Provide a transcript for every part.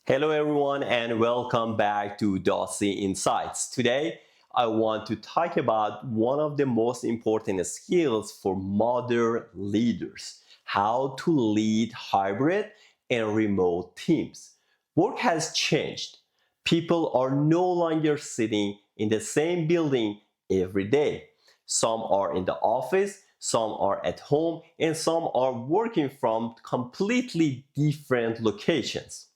Hello, everyone, and welcome back to Dassi Insights. Today, I want to talk about one of the most important skills for modern leaders: how to lead hybrid and remote teams. Work has changed. People are no longer sitting in the same building every day. Some are in the office, some are at home, and some are working from completely different locations.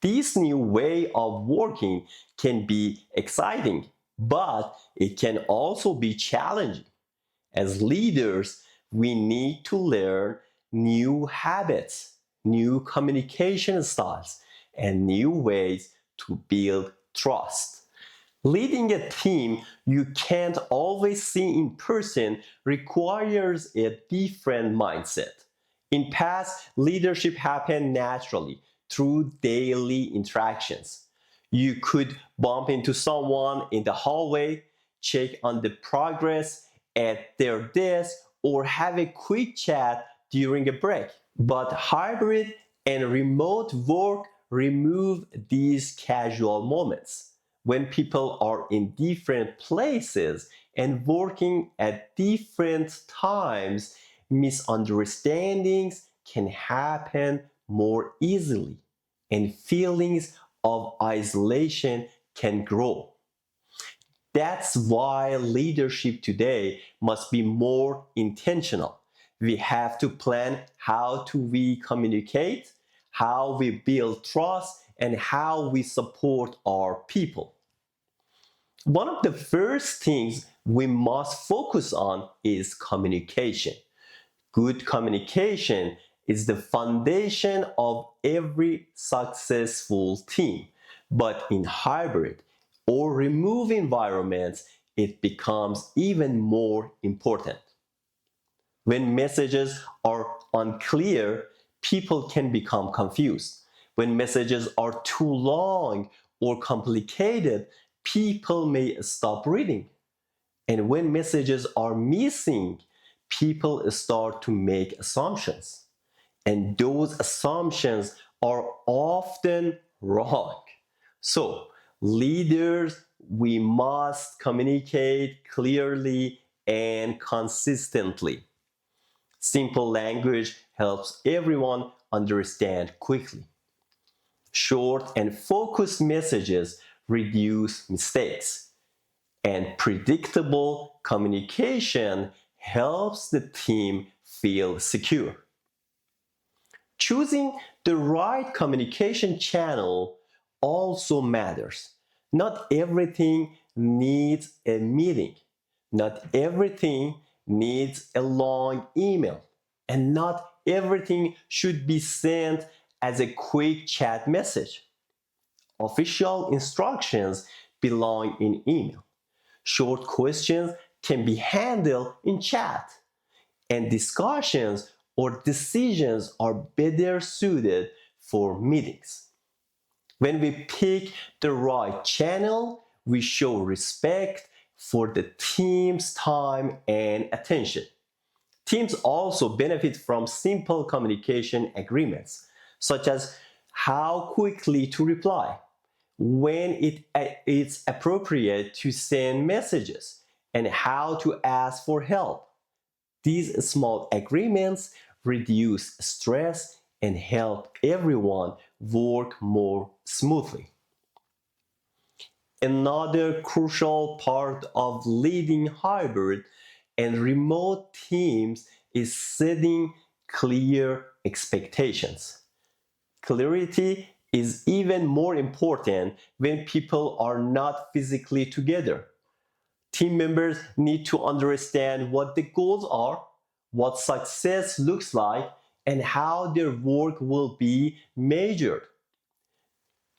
This new way of working can be exciting, but it can also be challenging. As leaders, we need to learn new habits, new communication styles, and new ways to build trust. Leading a team you can't always see in person requires a different mindset. In past, leadership happened naturally through daily interactions. You could bump into someone in the hallway, check on the progress at their desk, or have a quick chat during a break. But hybrid and remote work remove these casual moments. When people are in different places and working at different times, misunderstandings can happen more easily, and feelings of isolation can grow. That's why leadership today must be more intentional. We have to plan how to we communicate, how we build trust, and how we support our people. One of the first things we must focus on is communication. Good communication is the foundation of every successful team. But in hybrid or remote environments, it becomes even more important. When messages are unclear, people can become confused. When messages are too long or complicated, people may stop reading. And when messages are missing, people start to make assumptions. And those assumptions are often wrong. So, leaders, we must communicate clearly and consistently. Simple language helps everyone understand quickly. Short and focused messages reduce mistakes, and predictable communication helps the team feel secure. Choosing the right communication channel also matters. Not everything needs a meeting. Not everything needs a long email. And not everything should be sent as a quick chat message. Official instructions belong in email. Short questions can be handled in chat, and discussions or decisions are better suited for meetings. When we pick the right channel, we show respect for the team's time and attention. Teams also benefit from simple communication agreements, such as how quickly to reply, when it's appropriate to send messages, and how to ask for help. These small agreements reduce stress and help everyone work more smoothly. Another crucial part of leading hybrid and remote teams is setting clear expectations. Clarity is even more important when people are not physically together. Team members need to understand what the goals are, what success looks like, and how their work will be measured.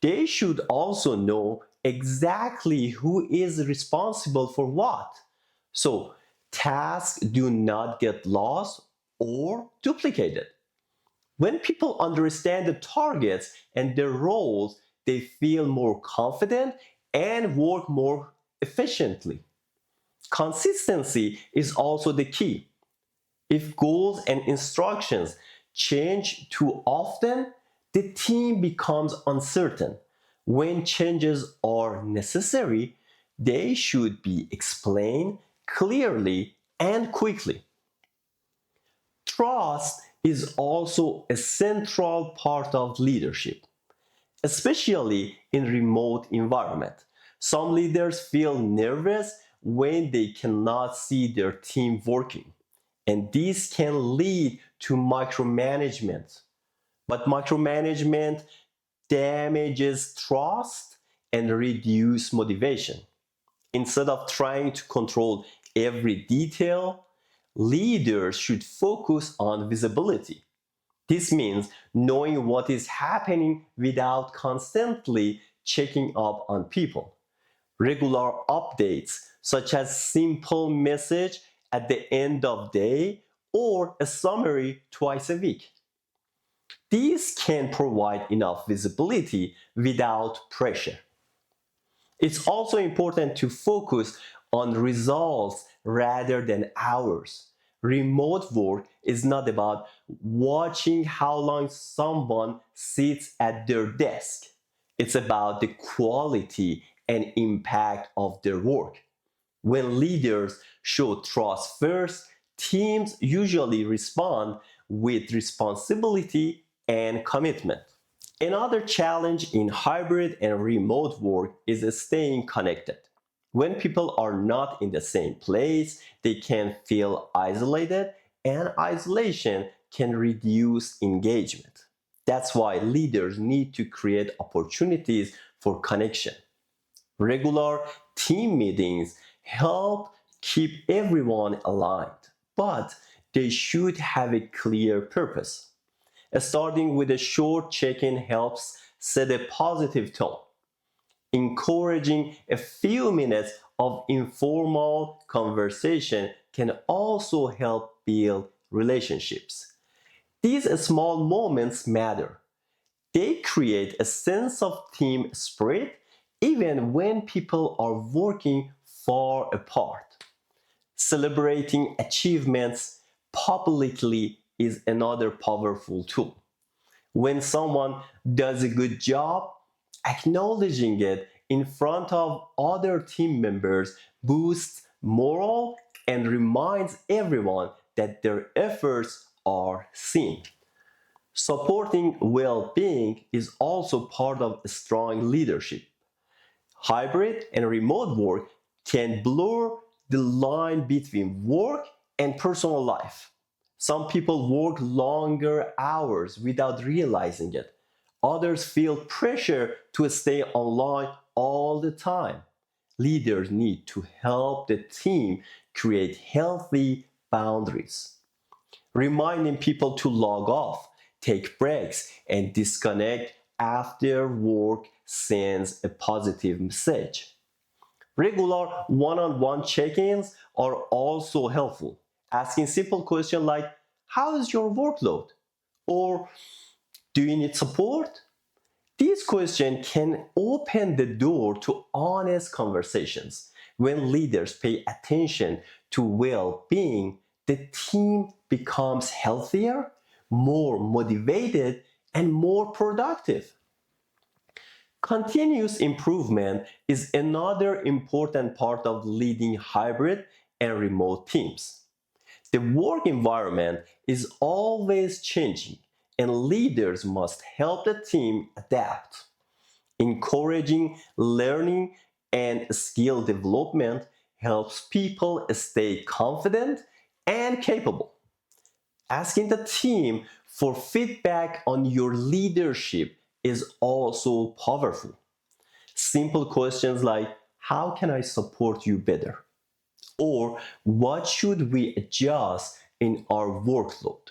They should also know exactly who is responsible for what. So tasks do not get lost or duplicated. When people understand the targets and their roles, they feel more confident and work more efficiently. Consistency is also the key. If goals and instructions change too often, the team becomes uncertain. When changes are necessary, they should be explained clearly and quickly. Trust is also a central part of leadership, especially in remote environment. Some leaders feel nervous when they cannot see their team working, and this can lead to micromanagement. But micromanagement damages trust and reduce motivation. Instead of trying to control every detail, leaders should focus on visibility. This means knowing what is happening without constantly checking up on people. Regular updates, such as simple message at the end of day or a summary twice a week. These can provide enough visibility without pressure. It's also important to focus on results rather than hours. Remote work is not about watching how long someone sits at their desk. It's about the quality and impact of their work. When leaders show trust first, teams usually respond with responsibility and commitment. Another challenge in hybrid and remote work is staying connected. When people are not in the same place, they can feel isolated, and isolation can reduce engagement. That's why leaders need to create opportunities for connection. Regular team meetings help keep everyone aligned, but they should have a clear purpose. Starting with a short check in helps set a positive tone. Encouraging a few minutes of informal conversation can also help build relationships. These small moments matter. They create a sense of team spirit even when people are working far apart. Celebrating achievements publicly is another powerful tool. When someone does a good job, acknowledging it in front of other team members boosts morale and reminds everyone that their efforts are seen. Supporting well being is also part of strong leadership. Hybrid and remote work can blur the line between work and personal life. Some people work longer hours without realizing it. Others feel pressure to stay online all the time. Leaders need to help the team create healthy boundaries. Reminding people to log off, take breaks, and disconnect after work sends a positive message. Regular one on one check ins are also helpful. Asking simple questions like, how is your workload? Or, do you need support? These questions can open the door to honest conversations. When leaders pay attention to well being, the team becomes healthier, more motivated, and more productive. Continuous improvement is another important part of leading hybrid and remote teams. The work environment is always changing, and leaders must help the team adapt. Encouraging learning and skill development helps people stay confident and capable. Asking the team for feedback on your leadership is also powerful. Simple questions like, how can I support you better? Or what should we adjust in our workload?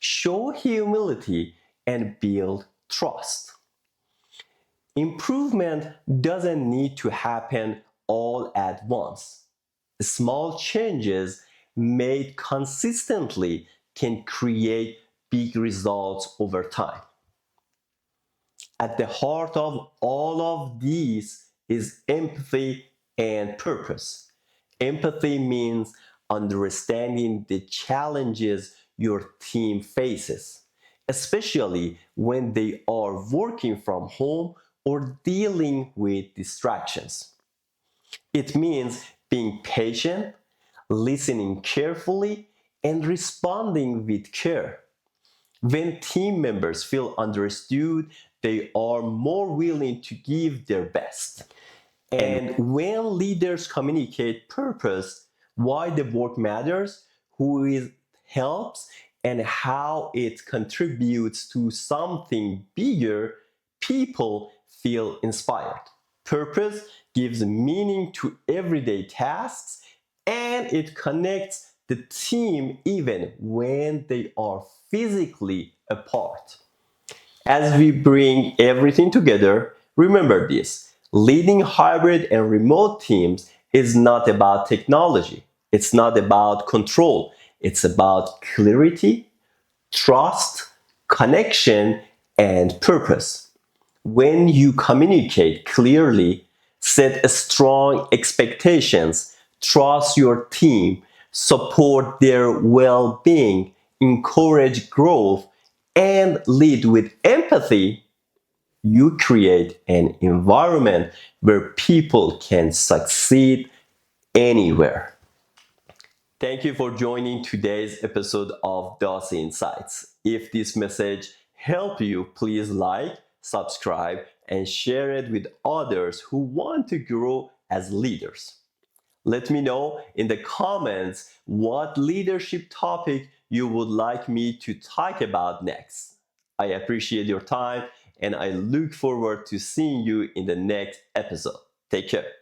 Show humility and build trust. Improvement doesn't need to happen all at once. Small changes made consistently can create big results over time. At the heart of all of these is empathy and purpose. Empathy means understanding the challenges your team faces especially when they are working from home or dealing with distractions. It means being patient, listening carefully, and responding with care. When team members feel understood, they are more willing to give their best. And when leaders communicate purpose, why the work matters, who it helps, and how it contributes to something bigger, people feel inspired. Purpose gives meaning to everyday tasks and it connects the team even when they are physically apart. As we bring everything together, remember this: leading hybrid and remote teams is not about technology, it's not about control, it's about clarity, trust, connection, and purpose. When you communicate clearly, set strong expectations, trust your team, support their well being, encourage growth, and lead with empathy, you create an environment where people can succeed anywhere. Thank you for joining today's episode of Dassi Insights. If this message helped you, please like, subscribe, and share it with others who want to grow as leaders. Let me know in the comments what leadership topic you would like me to talk about next. I appreciate your time and I look forward to seeing you in the next episode. Take care.